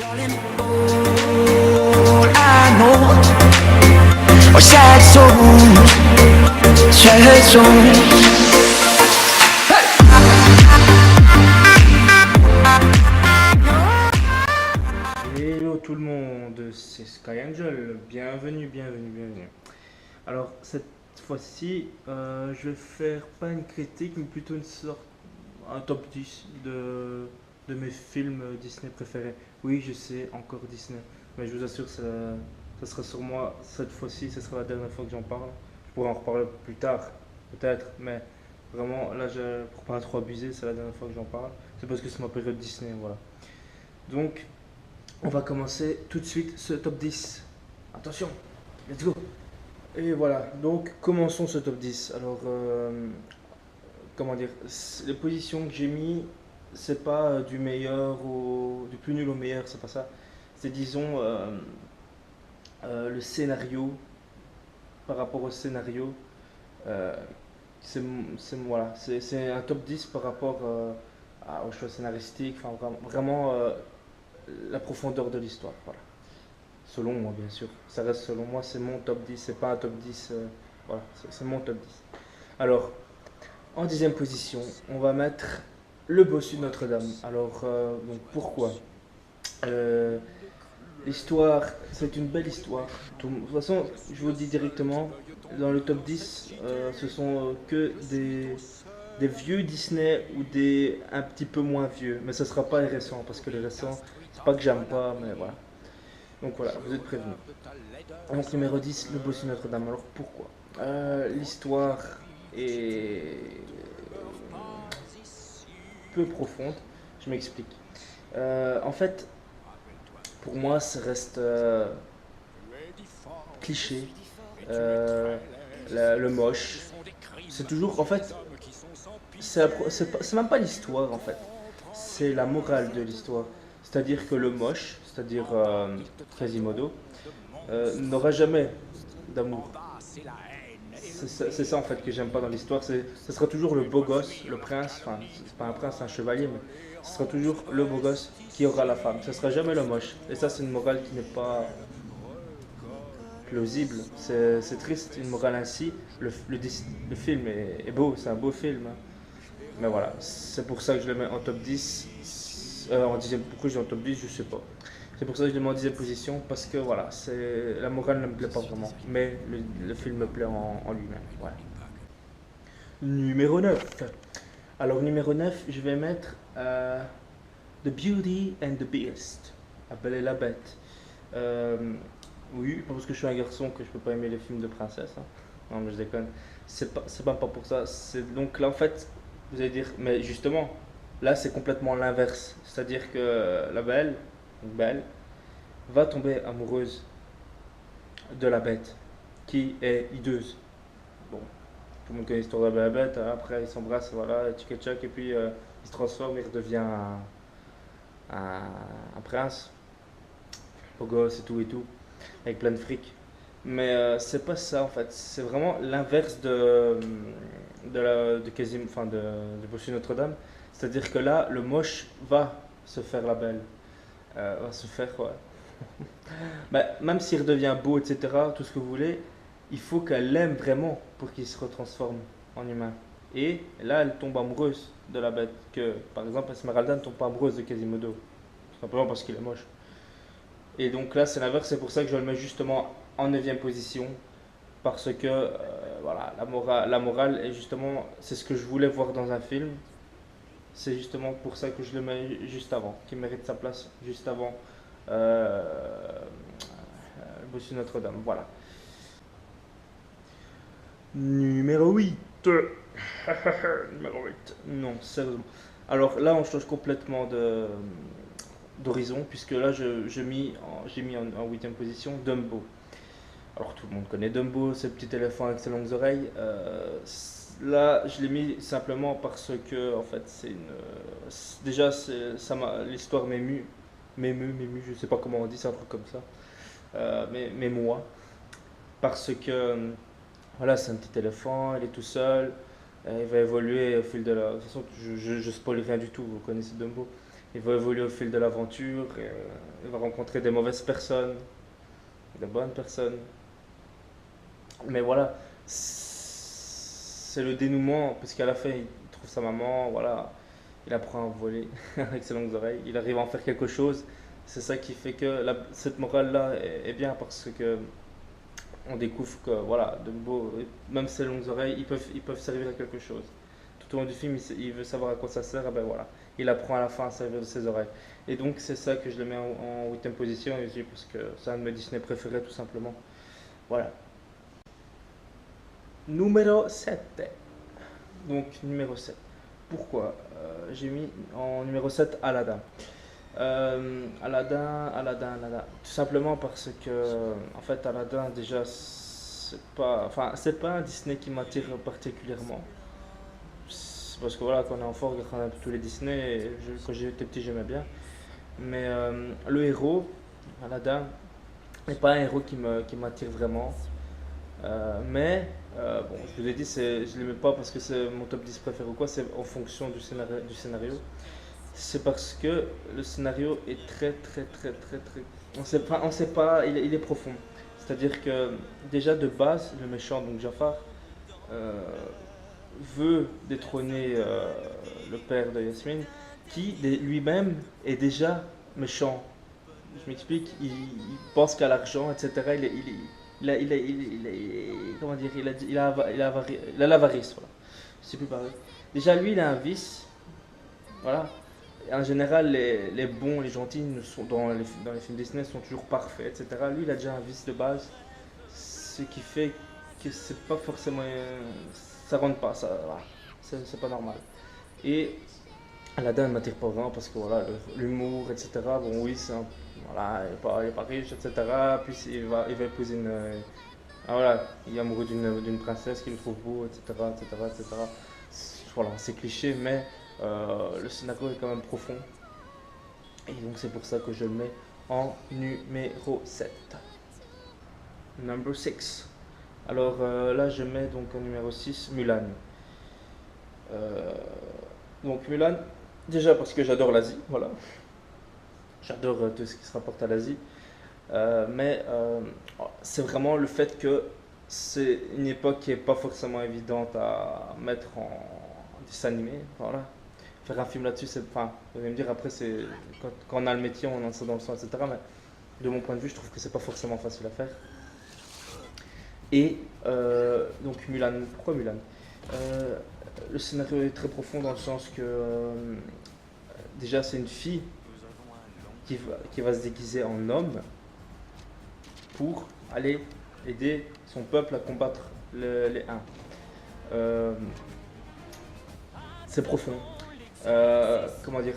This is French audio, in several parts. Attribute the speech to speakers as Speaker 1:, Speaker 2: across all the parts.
Speaker 1: All I know are sad songs, sad songs.
Speaker 2: Hello tout le monde, c'est Sky Angel, bienvenue. Alors cette fois-ci, je vais faire pas une critique, mais plutôt un top 10 de mes films Disney préférés. Oui, je sais, encore Disney, mais je vous assure, ça sera sur moi cette fois-ci, ce sera la dernière fois que j'en parle. Je pourrais en reparler plus tard, peut-être, mais vraiment là, pour pas trop abuser, c'est la dernière fois que j'en parle. C'est parce que c'est ma période Disney, voilà. Donc, on va commencer tout de suite ce top 10. Attention, let's go. Et voilà, donc commençons ce top 10. Alors, comment dire, les positions que j'ai mis, c'est pas du meilleur du plus nul au meilleur, c'est pas ça. C'est disons le scénario, par rapport au scénario, euh, voilà, c'est un top 10 par rapport au choix scénaristique, enfin vraiment, la profondeur de l'histoire, voilà. Selon moi, bien sûr. Ça reste selon moi, c'est mon top 10, c'est pas un top 10. Voilà, c'est mon top 10. Alors, en dixième position, on va mettre Le Bossu de Notre-Dame. Alors, donc pourquoi Euh, L'histoire, c'est une belle histoire. De toute façon, je vous le dis directement, dans le top 10, ce sont que des vieux Disney ou des un petit peu moins vieux. Mais ce ne sera pas les récents, parce que les récents, c'est pas que j'aime pas, mais voilà. Donc voilà, vous êtes prévenus. Donc numéro 10, Le Bossu Notre-Dame. Alors pourquoi L'histoire est peu profonde. Je m'explique. En fait, pour moi, ça reste cliché. Euh, le moche. C'est toujours, en fait, c'est même pas l'histoire, en fait. C'est la morale de l'histoire. C'est-à-dire que le moche, c'est-à-dire Quasimodo, n'aura jamais d'amour. C'est ça en fait que j'aime pas dans l'histoire. Ce sera toujours le beau gosse, le prince. Enfin, c'est pas un prince, c'est un chevalier, mais ce sera toujours le beau gosse qui aura la femme. Ce sera jamais le moche. Et ça, c'est une morale qui n'est pas plausible. C'est triste, une morale ainsi. Le film est beau, c'est un beau film, hein. Mais voilà, c'est pour ça que je le mets en top 10. En dixième, pourquoi je l'ai en top 10, je sais pas. C'est pour ça que je le mets en dixième position, parce que voilà, la morale ne me plaît pas vraiment. Mais le film me plaît en lui-même. Voilà. Numéro 9. Alors, numéro 9, je vais mettre The Beauty and the Beast. La Belle et la Bête. Oui, pas parce que je suis un garçon que je peux pas aimer les films de princesse, hein. Non, mais je déconne. C'est pas pour ça. Donc là, en fait, vous allez dire, mais justement, là, c'est complètement l'inverse. C'est-à-dire que la belle, donc Belle, va tomber amoureuse de la bête, qui est hideuse. Bon, tout le monde connaît l'histoire de la Belle et la Bête, hein. Après, ils s'embrassent, voilà, tchic tchac, et puis il se transforme, il redevient un prince, beau gosse et tout, avec plein de fric. Mais c'est pas ça en fait, c'est vraiment l'inverse de Casim, enfin de Bossu Notre-Dame. C'est-à-dire que là, le moche va se faire la belle. Va se faire quoi. Bah, même s'il redevient beau, etc., tout ce que vous voulez, il faut qu'elle l'aime vraiment pour qu'il se retransforme en humain. Et là, elle tombe amoureuse de la bête. Que, par exemple, Esmeralda ne tombe pas amoureuse de Quasimodo. Tout simplement parce qu'il est moche. Et donc là, c'est l'inverse, c'est pour ça que je le mets justement en neuvième position. Parce que, voilà, la morale est justement, c'est ce que je voulais voir dans un film. C'est justement pour ça que je le mets juste avant, qui mérite sa place juste avant le Bossu Notre-Dame. Voilà. Numéro 8. Numéro 8. Non, sérieusement. Alors là, on change complètement d'horizon, puisque là, j'ai mis en huitième position Dumbo. Alors tout le monde connaît Dumbo, ce petit éléphant avec ses longues oreilles. Là, je l'ai mis simplement parce que, en fait, déjà, l'histoire je sais pas comment on dit, c'est un truc comme ça. Mais moi, parce que, voilà, c'est un petit éléphant, il est tout seul, il va évoluer au fil de la. De toute façon, je spoil rien du tout, vous connaissez Dumbo. il va évoluer au fil de l'aventure, il va rencontrer des mauvaises personnes, des bonnes personnes. Mais voilà, c'est le dénouement, parce qu'à la fin, il trouve sa maman, voilà, il apprend à voler avec ses longues oreilles, il arrive à en faire quelque chose. C'est ça qui fait que cette morale-là est bien, parce que on découvre que, voilà, de beau, même ses longues oreilles, ils peuvent servir à quelque chose. Tout au long du film, il veut savoir à quoi ça sert, et ben voilà, il apprend à la fin à servir de ses oreilles. Et donc, c'est ça que je le mets en 8e position, aussi, parce que c'est un de mes Disney préférés, tout simplement. Voilà. Numéro 7. Donc, numéro 7. Pourquoi j'ai mis en numéro 7 Aladdin. Aladdin. Tout simplement parce que, en fait, Aladdin, déjà, c'est pas un Disney qui m'attire particulièrement. C'est parce que voilà, quand on est enfant, on regarde un peu tous les Disney, et quand j'étais petit, j'aimais bien. Mais le héros, Aladdin, n'est pas un héros qui m'attire vraiment. Bon, je vous ai dit, je ne l'aimais pas parce que c'est mon top 10 préféré ou quoi, c'est en fonction du scénario. C'est parce que le scénario est très, très, très, très, très. On sait pas, il est profond. C'est-à-dire que, déjà de base, le méchant, donc Jafar, euh, veut détrôner le père de Yasmine, qui lui-même est déjà méchant. Je m'explique, il pense qu'à l'argent, etc. Comment dire, il a l'avarice, voilà. Je sais plus parler. Déjà, lui, il a un vice, voilà. Et en général, les bons, les gentils dans les films Disney sont toujours parfaits, etc. Lui, il a déjà un vice de base, ce qui fait que c'est pas forcément. Ça rentre pas, ça, voilà. C'est pas normal. Et Aladdin ne m'attire pas vraiment parce que voilà, l'humour, etc. Bon, oui, voilà, il est pas riche, etc. Puis il va épouser voilà, il est amoureux d'une princesse qu'il trouve beau, etc. etc., etc. Voilà, c'est cliché, mais le scénario est quand même profond. Et donc, c'est pour ça que je le mets en numéro 7. Number 6. Alors là, je mets donc en numéro 6 Mulan. Euh, donc, Mulan, déjà parce que j'adore l'Asie, voilà. J'adore tout ce qui se rapporte à l'Asie. Mais c'est vraiment le fait que c'est une époque qui n'est pas forcément évidente à mettre en dessin animé. Voilà. Faire un film là-dessus, enfin, vous allez me dire après, quand on a le métier, on en sait dans le sang, etc. Mais de mon point de vue, je trouve que c'est pas forcément facile à faire. Et donc Mulan, pourquoi Mulan? Euh, le scénario est très profond dans le sens que déjà c'est une fille qui va se déguiser en homme pour aller aider son peuple à combattre les Huns. Euh, c'est profond. Comment dire,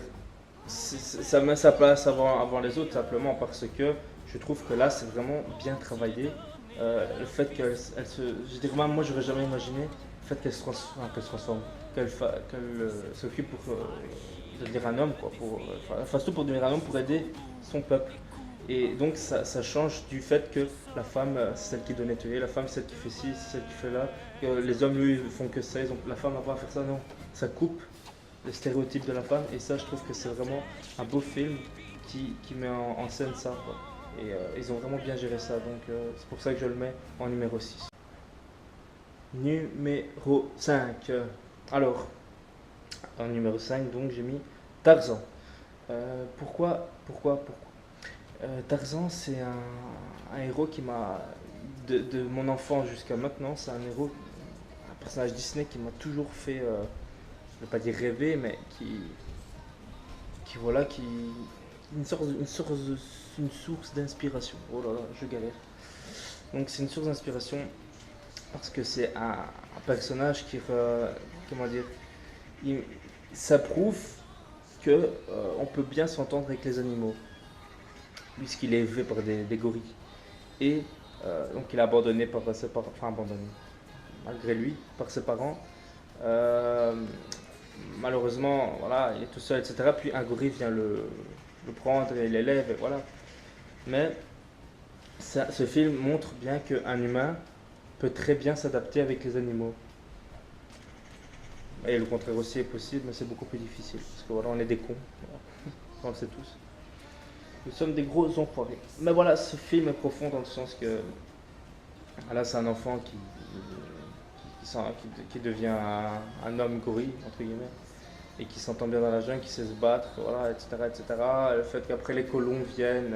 Speaker 2: ça met sa place avant les autres simplement parce que je trouve que là c'est vraiment bien travaillé. Le fait je dirais même, moi j'aurais jamais imaginé le fait qu'elle se transforme, qu'elle s'occupe pour devenir un homme, quoi, fasse tout pour devenir un homme pour aider son peuple. Et donc ça change du fait que la femme c'est celle qui doit nettoyer, la femme c'est celle qui fait ci, c'est celle qui fait là, que les hommes eux ils font que ça, la femme n'a pas à faire ça, non. Ça coupe les stéréotypes de la femme et ça je trouve que c'est vraiment un beau film qui met en scène ça, quoi. Et ils ont vraiment bien géré ça, donc c'est pour ça que je le mets en numéro 6. Numéro 5. Alors, en numéro 5 donc j'ai mis Tarzan. Pourquoi Tarzan, c'est un héros qui m'a, de mon enfant jusqu'à maintenant, c'est un héros, un personnage Disney qui m'a toujours fait, je ne vais pas dire rêver, mais voilà, une source d'inspiration. Oh là là, je galère. Donc c'est une source d'inspiration parce que c'est un personnage comment dire, ça prouve que on peut bien s'entendre avec les animaux puisqu'il est élevé par des gorilles. Et donc il est abandonné par ses parents, enfin abandonné, malgré lui, par ses parents. Euh, Malheureusement, voilà, il est tout seul, etc. Puis un gorille vient le prendre et l'élève, et voilà. Mais ce film montre bien qu'un humain peut très bien s'adapter avec les animaux. Et le contraire aussi est possible, mais c'est beaucoup plus difficile. Parce que voilà, on est des cons. Voilà. on le sait tous. Nous sommes des gros enfoirés. Mais voilà, ce film est profond dans le sens que là, c'est un enfant qui devient un homme gorille, entre guillemets, et qui s'entend bien dans la jungle, qui sait se battre, voilà, etc., etc. Le fait qu'après les colons viennent,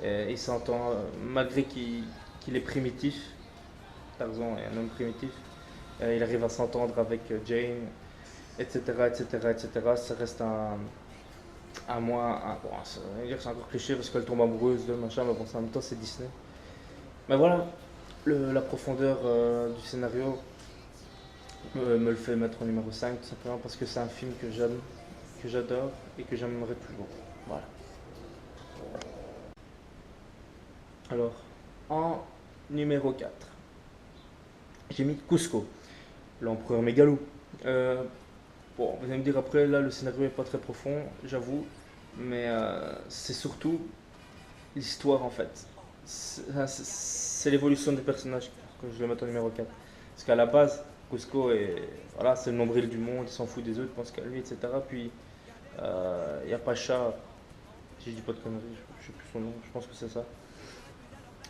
Speaker 2: il s'entend, malgré qu'il est primitif, Tarzan est un homme primitif, il arrive à s'entendre avec Jane, etc., etc., etc. Ça reste un moins, bon, c'est encore cliché parce qu'elle tombe amoureuse de machin, mais bon, en même temps c'est Disney. Mais voilà, la profondeur du scénario me le fait mettre en numéro 5 tout simplement parce que c'est un film que j'aime, que j'adore et que j'aimerais toujours. Voilà. Alors, en numéro 4, j'ai mis Cusco, l'empereur mégalo. Bon, vous allez me dire après, là le scénario est pas très profond, j'avoue, mais c'est surtout l'histoire en fait. C'est l'évolution des personnages que je vais mettre en numéro 4. Parce qu'à la base, Cusco est, voilà, c'est le nombril du monde, il s'en fout des autres, il pense qu'à lui, etc. Puis il y a Pacha, si je dis pas de conneries, je sais plus son nom, je pense que c'est ça.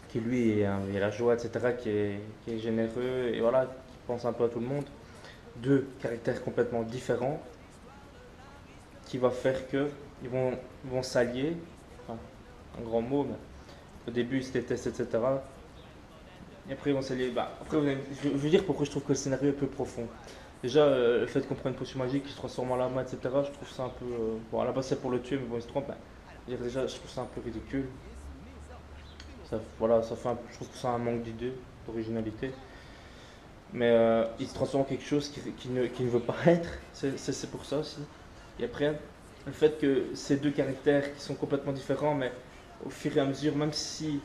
Speaker 2: Qui lui est la joie, etc., qui est généreux et voilà, qui pense un peu à tout le monde. Deux caractères complètement différents qui va faire que ils vont s'allier. Enfin, un grand mot, mais au début ils se détestent, etc. Et après ils vont s'allier. Bah, après, je veux dire pourquoi je trouve que le scénario est peu profond. Déjà, le fait qu'on prenne une potion magique qui se transforme en lama, etc., je trouve ça un peu. Bon, à la base c'est pour le tuer, mais bon, il se trompe. Déjà, je trouve ça un peu ridicule. Ça, voilà, je trouve que c'est un manque d'idée, d'originalité. Mais il se transforme en quelque chose qui ne veut pas être. C'est pour ça aussi. Et après, le fait que ces deux caractères qui sont complètement différents, mais au fur et à mesure, même si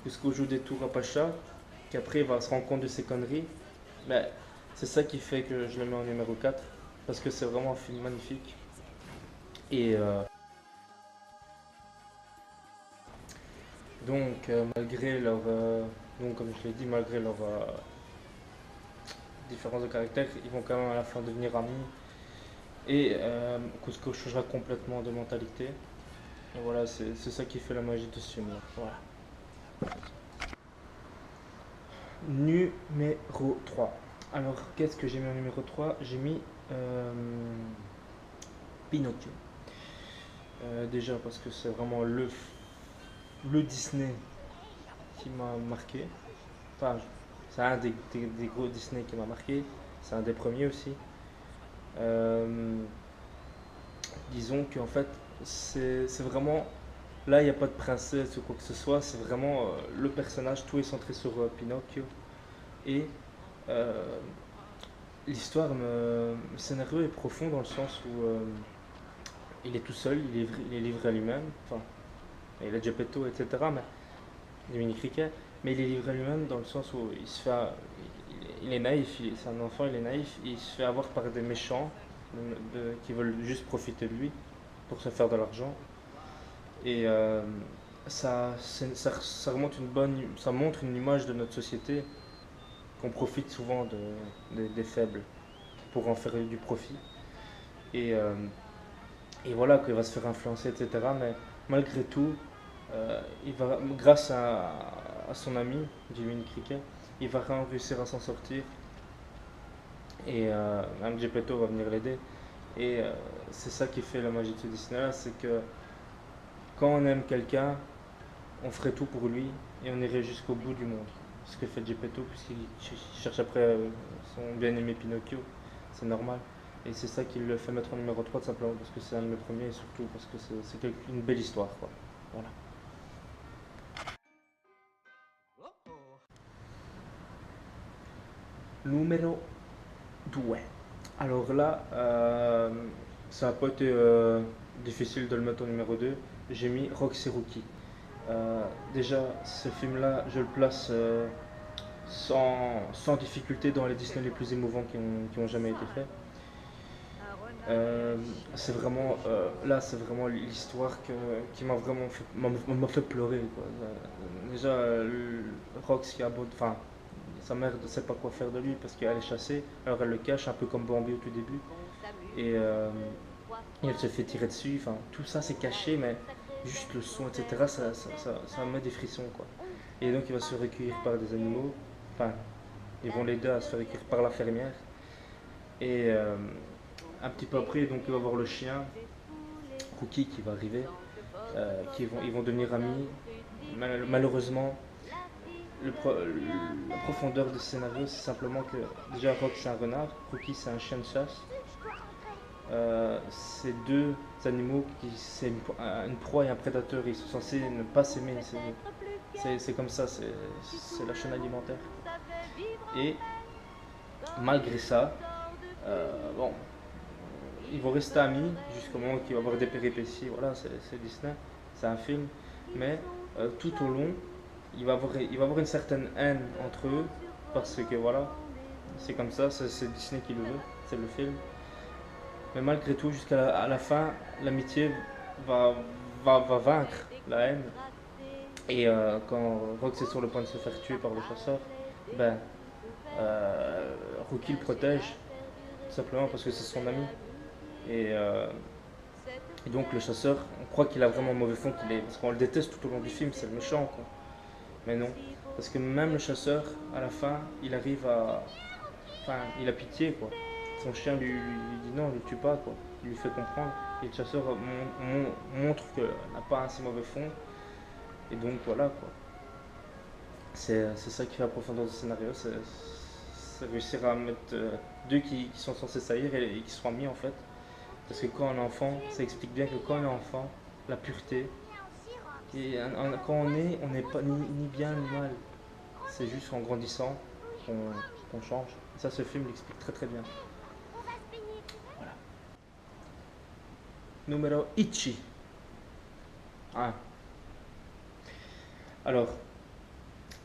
Speaker 2: Cusco joue des tours à Pacha, qu'après il va se rendre compte de ses conneries, mais c'est ça qui fait que je le mets en numéro 4, parce que c'est vraiment un film magnifique. Et donc, malgré leur. Donc, comme je l'ai dit, malgré leur différence de caractère, ils vont quand même à la fin devenir amis. Et Cusco changera complètement de mentalité. Et voilà, c'est ça qui fait la magie de ce film. Voilà. Numéro 3. Alors, qu'est-ce que j'ai mis en numéro 3? J'ai mis Pinocchio. Déjà parce que c'est vraiment le Disney qui m'a marqué. Enfin, c'est un des gros Disney qui m'a marqué. C'est un des premiers aussi. Disons qu'en fait, c'est vraiment. Là, il n'y a pas de princesse ou quoi que ce soit. C'est vraiment le personnage. Tout est centré sur Pinocchio. Et euh, l'histoire, le scénario est profond dans le sens où il est tout seul, il est livré à lui-même. Enfin, il a Geppetto, etc. Mais Dominique Riquet. Mais il est livré à lui-même dans le sens où il est naïf. C'est un enfant, il est naïf. Il se fait avoir par des méchants qui veulent juste profiter de lui pour se faire de l'argent. Et ça montre une image de notre société qu'on profite souvent des faibles pour en faire du profit. Et, euh, et voilà, qu'il va se faire influencer, etc. Mais malgré tout, grâce à son ami, Jiminy Cricket, il va réussir à s'en sortir. Et même Geppetto va venir l'aider. Et c'est ça qui fait la magie de ce Disney-là, c'est que quand on aime quelqu'un, on ferait tout pour lui et on irait jusqu'au bout du monde. Ce que fait Geppetto, puisqu'il cherche après son bien-aimé Pinocchio, c'est normal. Et c'est ça qui le fait mettre en numéro 3 tout simplement, parce que c'est un de mes premiers et surtout parce que c'est une belle histoire. Quoi. Voilà. Numéro 2. Alors là, ça n'a pas été difficile de le mettre au numéro 2. J'ai mis Roxy Rookie. Déjà, ce film-là, je le place sans difficulté dans les Disney les plus émouvants qui ont jamais été faits. C'est vraiment c'est vraiment l'histoire qui m'a vraiment m'a fait pleurer quoi. Déjà Rox qui a enfin sa mère ne sait pas quoi faire de lui parce qu'elle est chassée, alors elle le cache un peu comme Bambi au tout début et et elle se fait tirer dessus. Enfin, tout ça c'est caché, mais juste le son, etc., ça met des frissons, quoi. Et donc il va se faire recueillir par des animaux. Enfin, ils vont l'aider à se faire recueillir par la fermière. Et un petit peu après, donc il va voir le chien, Rookie, qui va arriver. Ils vont devenir amis. Malheureusement, la profondeur de ce scénario, c'est simplement que déjà Rock c'est un renard, Rookie c'est un chien de chasse. C'est deux animaux qui c'est une proie et un prédateur. Ils sont censés ne pas s'aimer. C'est comme ça, c'est la chaîne alimentaire. Et malgré ça, bon, ils vont rester amis jusqu'au moment qu'il va y avoir des péripéties. Voilà, c'est Disney, c'est un film. Mais tout au long, il va y avoir une certaine haine entre eux parce que voilà, c'est comme ça, c'est Disney qui le veut, c'est le film. Mais malgré tout, jusqu'à la fin, l'amitié va vaincre la haine. Et quand Rox est sur le point de se faire tuer par le chasseur, ben, Rookie le protège, tout simplement parce que c'est son ami. Et, euh, et donc le chasseur, on croit qu'il a vraiment mauvais fond, parce qu'on le déteste tout au long du film, c'est le méchant, quoi. Mais non, parce que même le chasseur, à la fin, il arrive à... Enfin, il a pitié, quoi. Son chien lui dit non, ne le tue pas, quoi. Il lui fait comprendre. Et le chasseur montre qu'il n'a pas un si mauvais fond. Et donc voilà, quoi. C'est ça qui fait la profondeur du scénario, c'est réussir à mettre deux qui sont censés saillir et qui sont amis en fait. Parce que quand on est enfant, ça explique bien que quand on est enfant, la pureté, et quand on n'est pas ni bien ni mal. C'est juste en grandissant qu'on change. Et ça, ce film l'explique très très bien. Voilà. Numéro Ichi. Ah. Alors,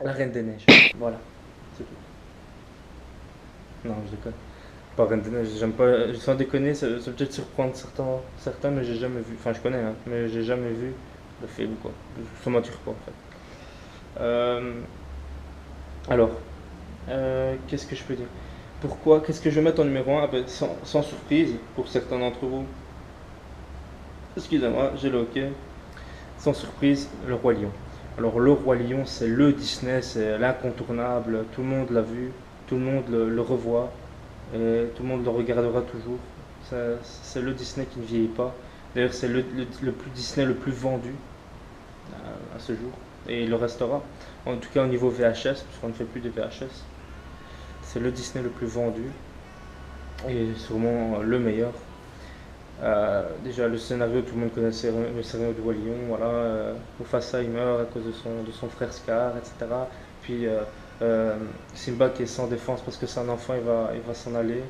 Speaker 2: La Reine des Neiges. Voilà, c'est tout. Non, je déconne. Pas Reine des Neiges, j'aime pas. Sans déconner, ça peut peut-être surprendre certains, mais j'ai jamais vu. Enfin, je connais, hein, mais j'ai jamais vu le film, quoi. Ça m'attire pas, en fait. Alors, qu'est-ce que je peux dire? Pourquoi? Qu'est-ce que je vais mettre en numéro 1? Ah ben, sans surprise, pour certains d'entre vous. Excusez-moi, j'ai le hockey. Sans surprise, Le Roi Lion. Alors, Le Roi Lion, c'est le Disney, c'est l'incontournable. Tout le monde l'a vu, tout le monde le revoit, et tout le monde le regardera toujours. C'est le Disney qui ne vieillit pas. D'ailleurs, c'est le Disney le plus vendu à ce jour. Et il le restera. En tout cas, au niveau VHS, puisqu'on ne fait plus de VHS. C'est le Disney le plus vendu. Et sûrement le meilleur. Déjà le scénario, tout le monde connaissait le scénario du Roi Lion, voilà, Mufasa il meurt à cause de son frère Scar, etc. Puis Simba qui est sans défense parce que c'est un enfant, il va s'en aller,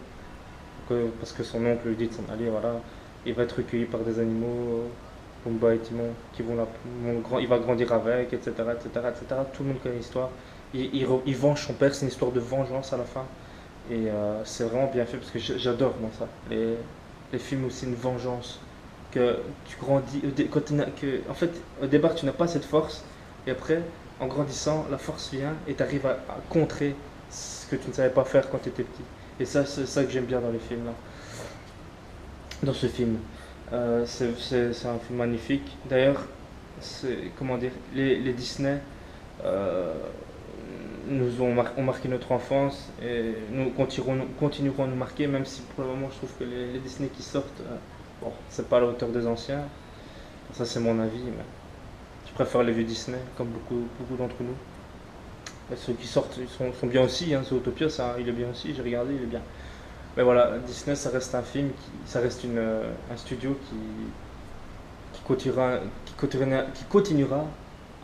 Speaker 2: parce que son oncle lui dit de s'en aller, voilà. Il va être recueilli par des animaux, Pumba et Timon, qui il va grandir avec, etc., etc., etc. Tout le monde connaît l'histoire. Il venge son père, c'est une histoire de vengeance à la fin. Et c'est vraiment bien fait parce que j'adore dans ça. Les films aussi une vengeance que tu grandis en fait au départ tu n'as pas cette force et après en grandissant la force vient et tu arrives à contrer ce que tu ne savais pas faire quand tu étais petit et ça c'est ça que j'aime bien dans les films là, dans ce film. C'est un film magnifique d'ailleurs. C'est comment dire, les Disney ont marqué notre enfance et nous continuerons à nous marquer, même si pour le moment je trouve que les Disney qui sortent, bon, c'est pas à la hauteur des anciens. Ça c'est mon avis, mais je préfère les vieux Disney, comme beaucoup d'entre nous. Et ceux qui sortent sont bien aussi, hein, Zootopia, il est bien aussi, j'ai regardé, il est bien. Mais voilà, Disney ça reste un film, ça reste un studio qui continuera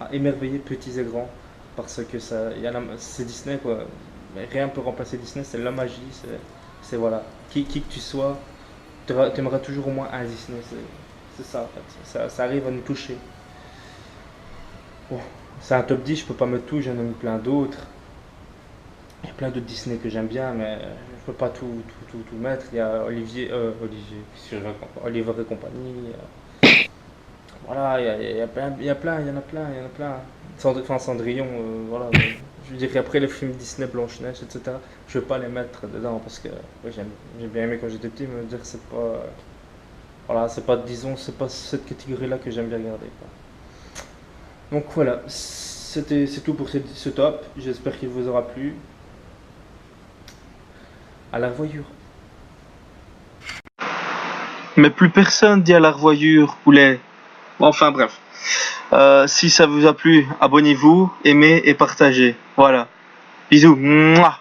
Speaker 2: à émerveiller petits et grands. Parce que c'est Disney quoi. Mais rien ne peut remplacer Disney, c'est la magie, c'est voilà. Qui que tu sois, tu aimeras toujours au moins un Disney, c'est ça en fait. Ça arrive à nous toucher. Bon, c'est un top 10, je peux pas mettre tout, j'en ai mis plein d'autres. Il y a plein d'autres Disney que j'aime bien, mais je peux pas tout mettre. Il y a Olivier, qu'est-ce que je raconte, Oliver et compagnie. Voilà, il y en a plein. Enfin, Cendrillon, voilà. Je dirais après les films Disney, Blanche-Neige, etc. Je ne veux pas les mettre dedans parce que ouais, j'ai bien aimé quand j'étais petit, mais me dire que c'est pas. Voilà, c'est pas, disons, c'est pas cette catégorie-là que j'aime bien regarder, quoi. Donc voilà, c'est tout pour ce top. J'espère qu'il vous aura plu. À la revoyure.
Speaker 3: Mais plus personne dit à la revoyure, poulet. Enfin bref. Si ça vous a plu, abonnez-vous, aimez et partagez. Voilà. Bisous. Mouah.